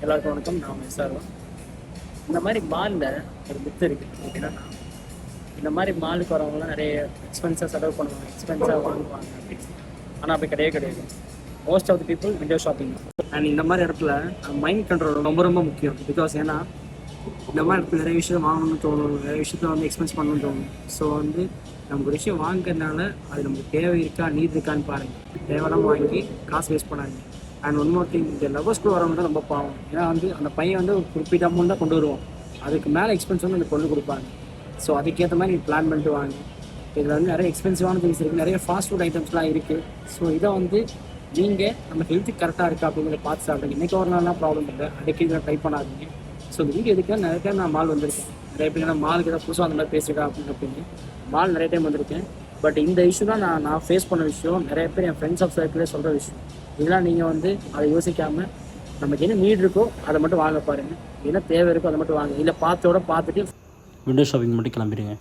எல்லாருக்கும் வணக்கம். நான் எஸ்ஆர். இந்த மாதிரி மாலில் ஒரு மித்து இருக்குது. என்னன்னா, இந்த மாதிரி மாலுக்கு வரவங்களாம் நிறைய எக்ஸ்பென்ஸாக செலவு பண்ணுவாங்க, எக்ஸ்பென்ஸாக வாங்குவாங்க அப்படின்னு. ஆனால் அப்படி கிடையாது. Most of the people window shopping. And இந்த மாதிரி இடத்துல மைண்ட் கண்ட்ரோல் ரொம்ப ரொம்ப முக்கியம். பிகாஸ் ஏன்னா இந்த மாதிரி இடத்துல நிறைய விஷயம் வாங்கணும்னு தோணும், நிறைய விஷயத்தில் வந்து எக்ஸ்பென்ஸ் பண்ணணும்னு தோணும். ஸோ வந்து நமக்கு ஒரு விஷயம் வாங்குறதுனால அது நமக்கு தேவை இருக்கா, நீட் இருக்கான்னு பாருங்கள். தேவையில்லாமல் வாங்கி காசு வேஸ்ட் பண்ணாங்க. அண்ட் ஒன் மோர் திங், இந்த லவ்வர்ஸ்குள்ள வரவங்க தான் ரொம்ப பாவம். ஏன்னா வந்து அந்த பையன் வந்து ஒரு குறிப்பிட்ட அமௌண்ட் தான் கொண்டு வருவான், அதுக்கு மேலே எக்ஸ்பென்ஸ் வந்து அந்த பொண்ணு கொடுப்பாங்க. ஸோ அதுக்கேற்ற மாதிரி நீங்கள் பிளான் பண்ணிட்டு வாங்க. இதில் வந்து நிறைய எக்ஸ்பென்சிவான திங்ஸ் இருக்குது, நிறைய ஃபாஸ்ட் ஃபுட் ஐட்டம்ஸ்லாம் இருக்குது. ஸோ இதை வந்து நீங்கள் நம்ம ஹெல்த்துக்கு கரெக்டாக இருக்கா அப்படிங்கிறத பார்த்து சாப்பிடுங்க. இன்றைக்கி ஒரு நாள்லாம் ப்ராப்ளம் இல்லை, அடிக்கடி ட்ரை பண்ணாதீங்க. ஸோ இந்த வீடியோ எதுக்காக நிறைய டைம் நான் மால் வந்திருக்கேன். நிறைய பேர் நான் மாலுக்கு ஏதாவது புதுசாக அந்த மாதிரி பேசியிருக்கா அப்படின்னு மால் நிறைய டைம் வந்திருக்கேன். பட் இந்த இஷ்யூ தான் நான் ஃபேஸ் பண்ண விஷயம். நிறைய பேர் என் ஃப்ரெண்ட்ஸ் ஆஃப் சர்க்கிளே சொல்கிற விஷயம். இதெல்லாம் நீங்கள் வந்து அதை யோசிக்காமல் நமக்கு என்ன நீட் இருக்கோ அதை மட்டும் வாங்க பாருங்கள், என்ன தேவை இருக்கோ அதை மட்டும் வாங்க. இல்லை பார்த்துட்டு விண்டோ ஷாப்பிங் மட்டும் கிளம்பிடுங்க.